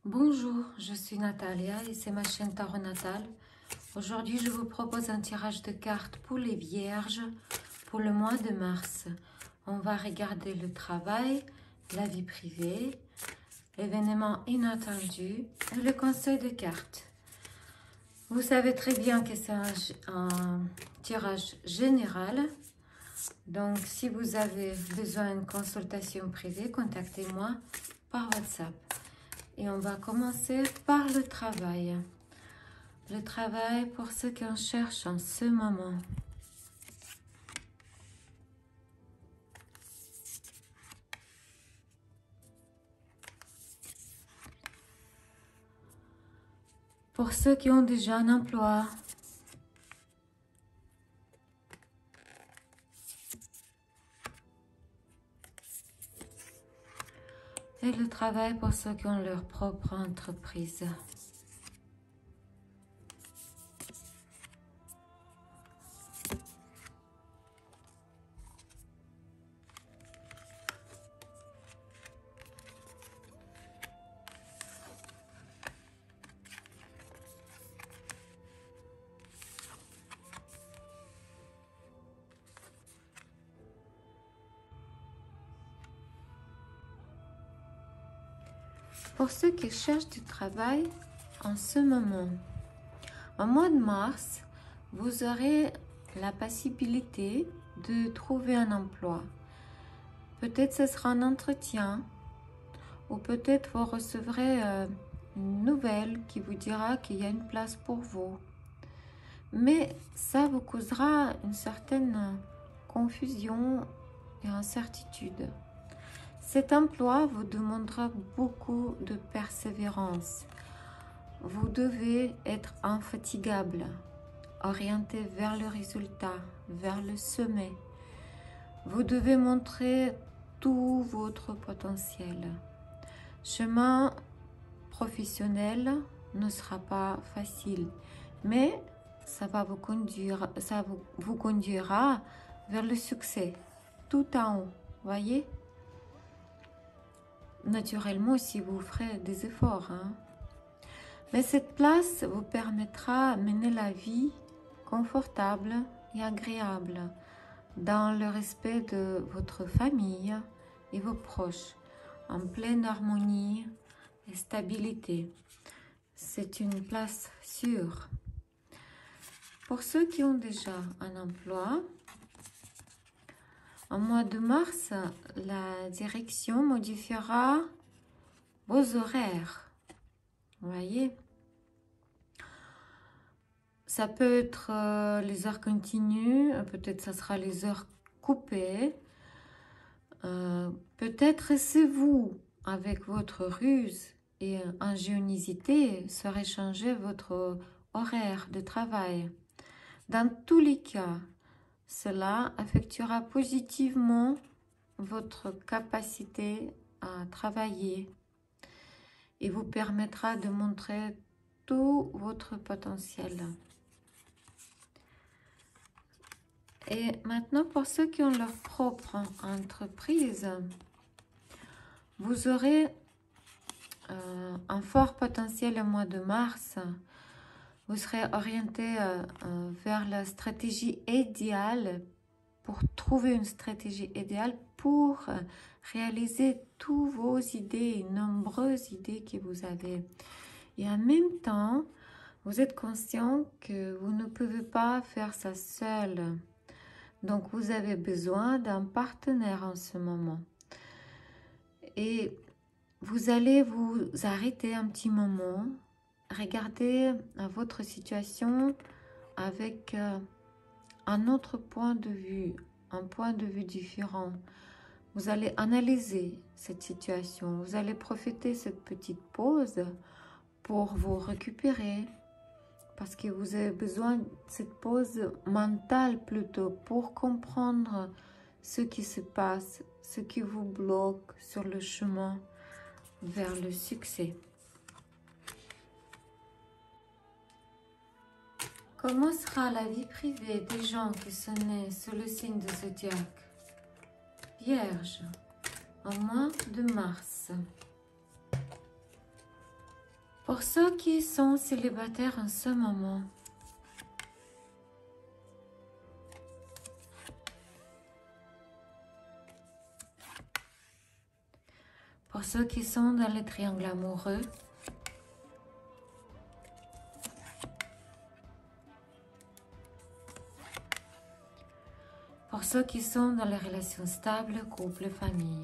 Bonjour, je suis Natalia et c'est ma chaîne Tarot Natal. Aujourd'hui, je vous propose un tirage de cartes pour les Vierges pour le mois de mars. On va regarder le travail, la vie privée, l'événement inattendu et le conseil de cartes. Vous savez très bien que c'est un tirage général. Donc, si vous avez besoin d'une consultation privée, contactez-moi par WhatsApp. Et on va commencer par le travail. Le travail pour ceux qui en cherchent en ce moment. Pour ceux qui ont déjà un emploi. Et le travail pour ceux qui ont leur propre entreprise. Pour ceux qui cherchent du travail en ce moment. Au mois de mars, vous aurez la possibilité de trouver un emploi. Peut-être ce sera un entretien ou peut-être vous recevrez une nouvelle qui vous dira qu'il y a une place pour vous. Mais ça vous causera une certaine confusion et incertitude. Cet emploi vous demandera beaucoup de persévérance. Vous devez être infatigable, orienté vers le résultat, vers le sommet. Vous devez montrer tout votre potentiel. Chemin professionnel ne sera pas facile, mais ça vous conduira vers le succès, tout en haut, voyez? Naturellement, si vous ferez des efforts, hein. Mais cette place vous permettra de mener la vie confortable et agréable, dans le respect de votre famille et vos proches, en pleine harmonie et stabilité. C'est une place sûre. Pour ceux qui ont déjà un emploi, au mois de mars, la direction modifiera vos horaires. Vous voyez? Ça peut être les heures continues, peut-être ça sera les heures coupées. Peut-être c'est vous, avec votre ruse et ingéniosité, saurez changer votre horaire de travail. Dans tous les cas, cela affectera positivement votre capacité à travailler et vous permettra de montrer tout votre potentiel. Et maintenant, pour ceux qui ont leur propre entreprise, vous aurez un fort potentiel au mois de mars. Vous serez orienté vers la stratégie idéale, pour trouver une stratégie idéale pour réaliser toutes vos idées, nombreuses idées que vous avez. Et en même temps, vous êtes conscient que vous ne pouvez pas faire ça seul. Donc, vous avez besoin d'un partenaire en ce moment. Et vous allez vous arrêter un petit moment, regarder votre situation avec un autre point de vue, un point de vue différent. Vous allez analyser cette situation. Vous allez profiter de cette petite pause pour vous récupérer. Parce que vous avez besoin de cette pause mentale plutôt pour comprendre ce qui se passe, ce qui vous bloque sur le chemin vers le succès. Comment sera la vie privée des gens qui sont nés sous le signe de Zodiac? Vierge, au mois de mars. Pour ceux qui sont célibataires en ce moment, pour ceux qui sont dans le triangle amoureux, pour ceux qui sont dans les relations stables, couple, famille.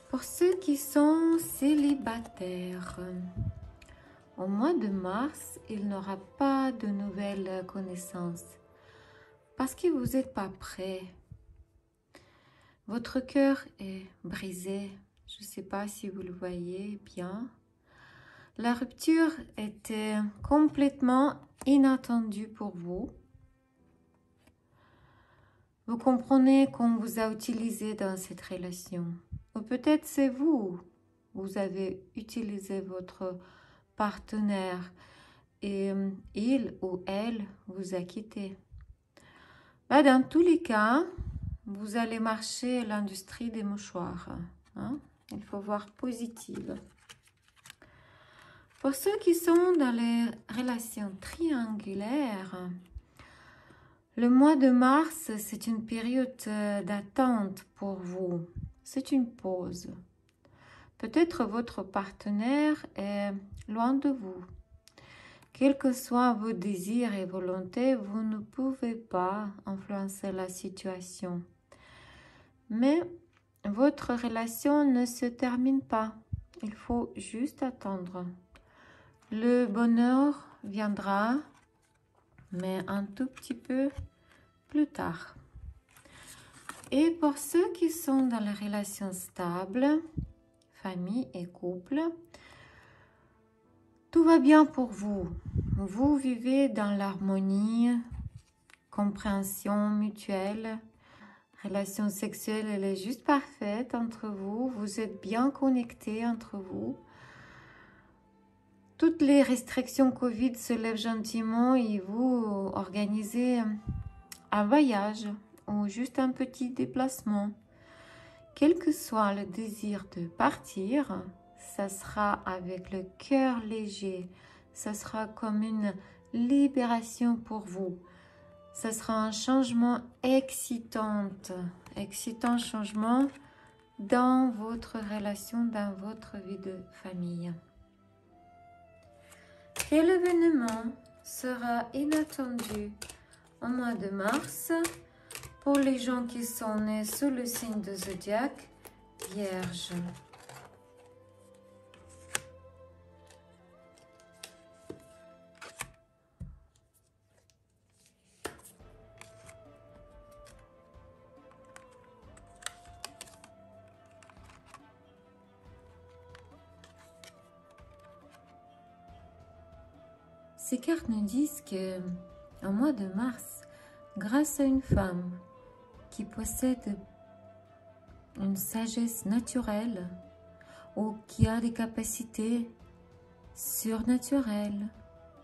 Pour ceux qui sont célibataires, au mois de mars, il n'aura pas de nouvelles connaissances parce que vous n'êtes pas prêt. Votre cœur est brisé. Je ne sais pas si vous le voyez bien. La rupture était complètement inattendue pour vous. Vous comprenez qu'on vous a utilisé dans cette relation. Ou peut-être c'est vous. Vous avez utilisé votre partenaire et il ou elle vous a quitté. Là, dans tous les cas, vous allez marcher l'industrie des mouchoirs. Hein? Il faut voir positive. Pour ceux qui sont dans les relations triangulaires, le mois de mars, c'est une période d'attente pour vous. C'est une pause. Peut-être votre partenaire est loin de vous. Quels que soient vos désirs et volontés, vous ne pouvez pas influencer la situation. Mais votre relation ne se termine pas. Il faut juste attendre. Le bonheur viendra, mais un tout petit peu plus tard. Et pour ceux qui sont dans les relations stables, famille et couple, tout va bien pour vous. Vous vivez dans l'harmonie, compréhension mutuelle. Relation sexuelle, elle est juste parfaite entre vous. Vous êtes bien connectés entre vous. Toutes les restrictions Covid se lèvent gentiment et vous organisez un voyage ou juste un petit déplacement. Quel que soit le désir de partir, ça sera avec le cœur léger. Ça sera comme une libération pour vous. Ça sera un changement excitant changement dans votre relation, dans votre vie de famille. Quel événement sera inattendu au mois de mars pour les gens qui sont nés sous le signe de zodiaque Vierge? Ces cartes nous disent que au mois de mars, grâce à une femme qui possède une sagesse naturelle ou qui a des capacités surnaturelles,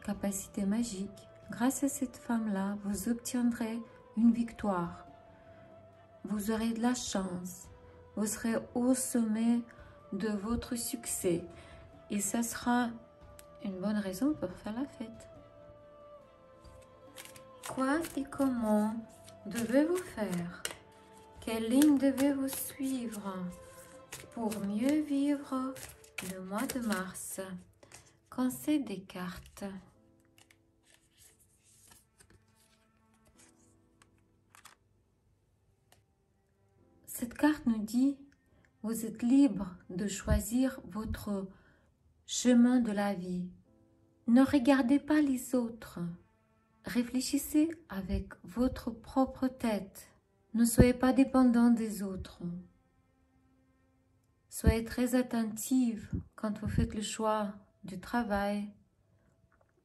capacités magiques, grâce à cette femme-là, vous obtiendrez une victoire. Vous aurez de la chance. Vous serez au sommet de votre succès. Et ça sera une bonne raison pour faire la fête. Quoi et comment devez-vous faire? Quelle ligne devez-vous suivre pour mieux vivre le mois de mars? Conseil des cartes. Cette carte nous dit, vous êtes libre de choisir votre chemin de la vie. Ne regardez pas les autres. Réfléchissez avec votre propre tête. Ne soyez pas dépendant des autres. Soyez très attentive quand vous faites le choix du travail,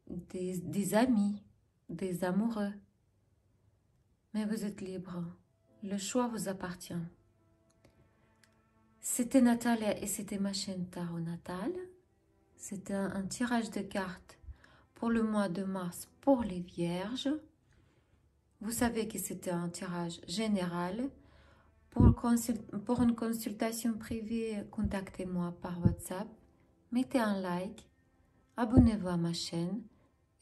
des amis, des amoureux. Mais vous êtes libre. Le choix vous appartient. C'était Natalia et c'était ma chaîne Tarot Natal. C'était un tirage de cartes pour le mois de mars pour les Vierges. Vous savez que c'était un tirage général. Pour une consultation privée, contactez-moi par WhatsApp. Mettez un like, abonnez-vous à ma chaîne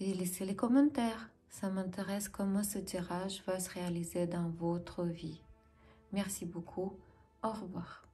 et laissez les commentaires. Ça m'intéresse comment ce tirage va se réaliser dans votre vie. Merci beaucoup. Au revoir.